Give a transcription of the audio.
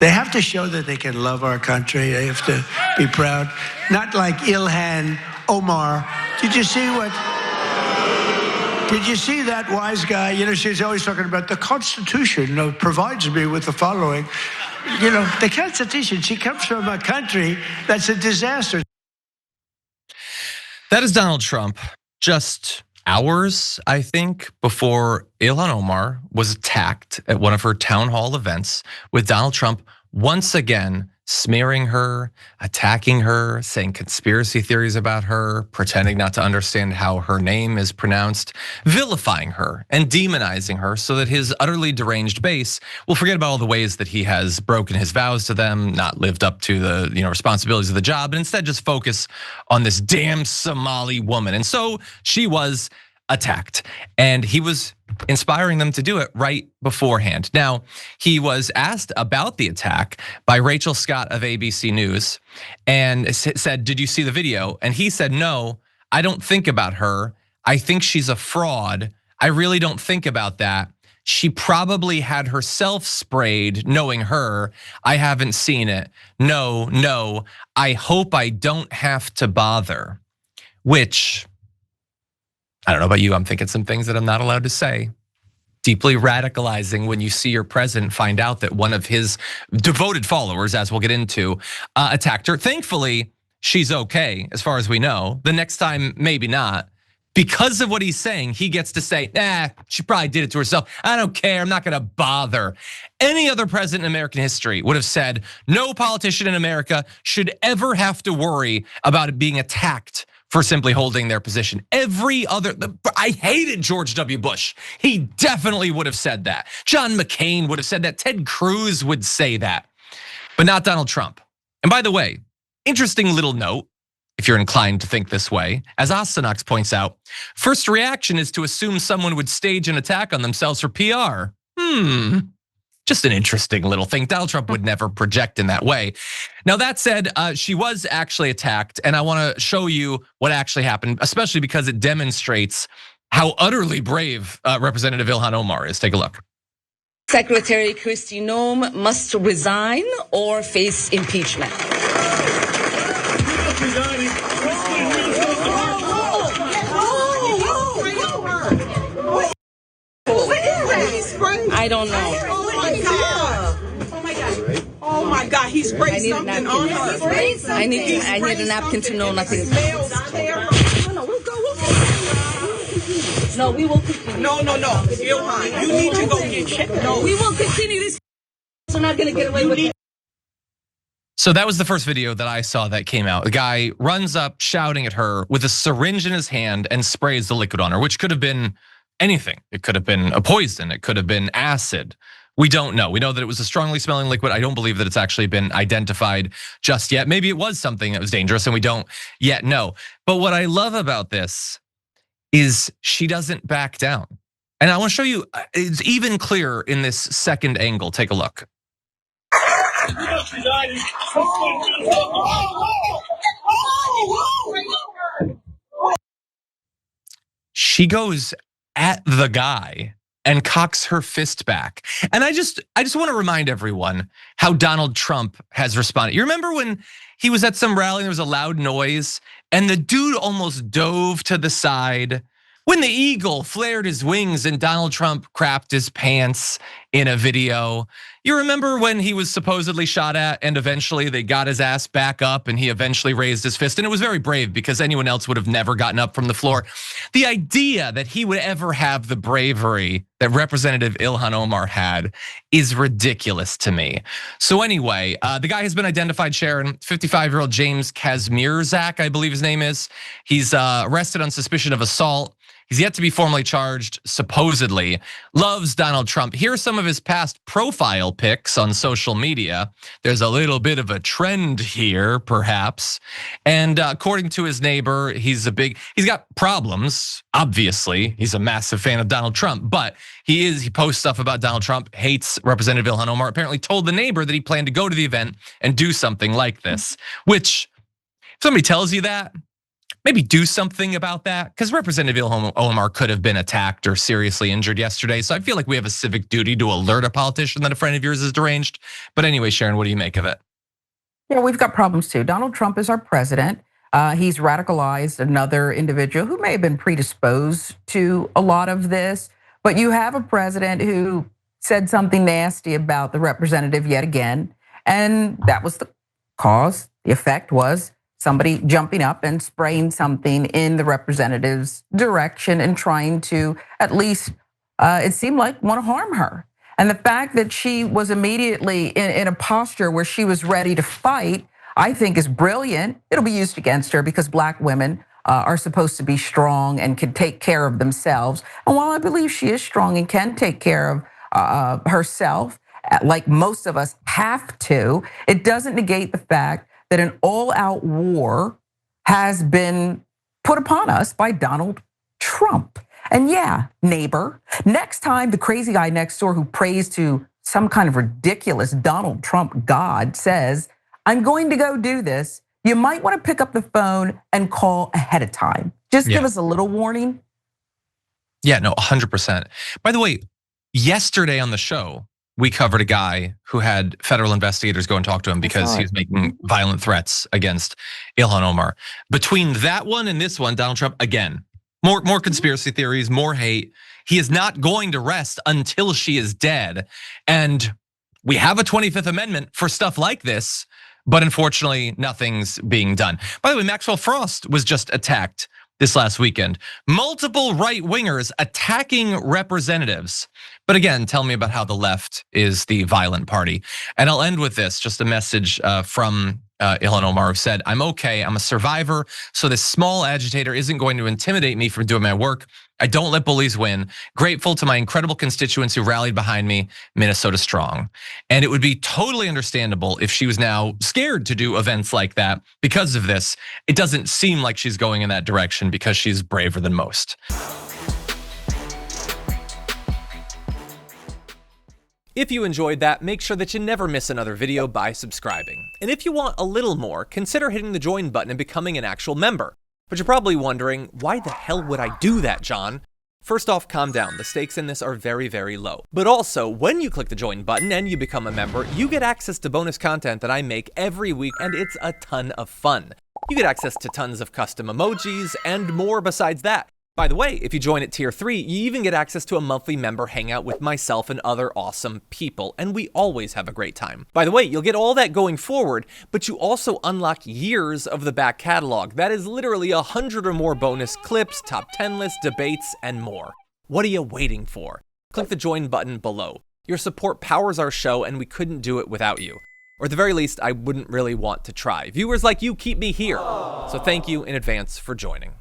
They have to show that they can love our country. They have to be proud. Not like Ilhan Omar. Did you see that wise guy? You know, she's always talking about the Constitution provides me with the following. You know, the Constitution, she comes from a country that's a disaster. That is Donald Trump, just hours, I think, before Ilhan Omar was attacked at one of her town hall events, with Donald Trump once again smearing her, attacking her, saying conspiracy theories about her, pretending not to understand how her name is pronounced, vilifying her and demonizing her so that his utterly deranged base will forget about all the ways that he has broken his vows to them, not lived up to the responsibilities of the job, and instead just focus on this damn Somali woman. And so she was attacked, and he was inspiring them to do it right beforehand. Now, he was asked about the attack by Rachel Scott of ABC News and said, "Did you see the video?" And he said, "No, I don't think about her. I think she's a fraud. I really don't think about that. She probably had herself sprayed, knowing her. I haven't seen it. No, I hope I don't have to bother." Which, I don't know about you, I'm thinking some things that I'm not allowed to say. Deeply radicalizing when you see your president find out that one of his devoted followers, as we'll get into, attacked her. Thankfully, she's okay, as far as we know. The next time, maybe not. Because of what he's saying, he gets to say, she probably did it to herself. I don't care, I'm not gonna bother. Any other president in American history would have said, no politician in America should ever have to worry about it being attacked for simply holding their position. I hated George W. Bush. He definitely would have said that. John McCain would have said that. Ted Cruz would say that, but not Donald Trump. And by the way, interesting little note, if you're inclined to think this way, as Astanax points out, first reaction is to assume someone would stage an attack on themselves for PR. Just an interesting little thing. Donald Trump would never project in that way. Now that said, she was actually attacked, and I want to show you what actually happened, especially because it demonstrates how utterly brave Representative Ilhan Omar is. Take a look. Secretary Kristi Noem must resign or face impeachment. I don't know. Oh my God, he sprayed something on her. I need a napkin to know nothing. No, we will continue. No. Ilhan, you need to go get checked. No, we will continue this. We're not gonna get away with it. So that was the first video that I saw that came out. The guy runs up shouting at her with a syringe in his hand and sprays the liquid on her, which could have been anything. It could have been a poison. It could have been acid. We don't know. We know that it was a strongly smelling liquid. I don't believe that it's actually been identified just yet. Maybe it was something that was dangerous and we don't yet know. But what I love about this is she doesn't back down. And I want to show you, it's even clearer in this second angle. Take a look. She goes at the guy and cocks her fist back. And I just want to remind everyone how Donald Trump has responded. You remember when he was at some rally and there was a loud noise and the dude almost dove to the side? When the eagle flared his wings and Donald Trump crapped his pants in a video. You remember when he was supposedly shot at and eventually they got his ass back up and he eventually raised his fist, and it was very brave because anyone else would have never gotten up from the floor. The idea that he would ever have the bravery that Representative Ilhan Omar had is ridiculous to me. So anyway, the guy has been identified, Sharon, 55-year-old James Kazmierzak, I believe his name is. He's arrested on suspicion of assault. He's yet to be formally charged, supposedly. Loves Donald Trump. Here are some of his past profile pics on social media. There's a little bit of a trend here, perhaps. And according to his neighbor, he's got problems, obviously. He's a massive fan of Donald Trump, but he posts stuff about Donald Trump, hates Representative Ilhan Omar, apparently told the neighbor that he planned to go to the event and do something like this, which if somebody tells you that, maybe do something about that, because Representative Ilhan Omar could have been attacked or seriously injured yesterday. So I feel like we have a civic duty to alert a politician that a friend of yours is deranged. But anyway, Sharon, what do you make of it? Yeah, we've got problems too. Donald Trump is our president. He's radicalized another individual who may have been predisposed to a lot of this. But you have a president who said something nasty about the representative yet again. And that was the cause. The effect was somebody jumping up and spraying something in the representative's direction and trying to, at least it seemed like, want to harm her. And the fact that she was immediately in a posture where she was ready to fight, I think is brilliant. It'll be used against her because Black women are supposed to be strong and can take care of themselves. And while I believe she is strong and can take care of herself, like most of us have to, it doesn't negate the fact that an all-out war has been put upon us by Donald Trump. And yeah, neighbor, next time the crazy guy next door who prays to some kind of ridiculous Donald Trump God says, I'm going to go do this, you might want to pick up the phone and call ahead of time. Just give us a little warning. Yeah, no, 100%. By the way, yesterday on the show, we covered a guy who had federal investigators go and talk to him because he was making violent threats against Ilhan Omar. Between that one and this one, Donald Trump, again, more conspiracy theories, more hate. He is not going to rest until she is dead. And we have a 25th Amendment for stuff like this, but unfortunately, nothing's being done. By the way, Maxwell Frost was just attacked this last weekend. Multiple right-wingers attacking representatives. But again, tell me about how the left is the violent party. And I'll end with this, just a message from Ilhan Omar, who said, I'm okay, I'm a survivor, so this small agitator isn't going to intimidate me from doing my work. I don't let bullies win. Grateful to my incredible constituents who rallied behind me, Minnesota strong. And it would be totally understandable if she was now scared to do events like that because of this. It doesn't seem like she's going in that direction because she's braver than most. If you enjoyed that, make sure that you never miss another video by subscribing. And if you want a little more, consider hitting the join button and becoming an actual member. But you're probably wondering, why the hell would I do that, John? First off, calm down. The stakes in this are very, very low. But also, when you click the join button and you become a member, you get access to bonus content that I make every week, and it's a ton of fun. You get access to tons of custom emojis and more besides that. By the way, if you join at tier 3, you even get access to a monthly member hangout with myself and other awesome people, and we always have a great time. By the way, you'll get all that going forward, but you also unlock years of the back catalog. That is literally 100 or more bonus clips, top 10 lists, debates, and more. What are you waiting for? Click the join button below. Your support powers our show, and we couldn't do it without you. Or at the very least, I wouldn't really want to try. Viewers like you keep me here. So thank you in advance for joining.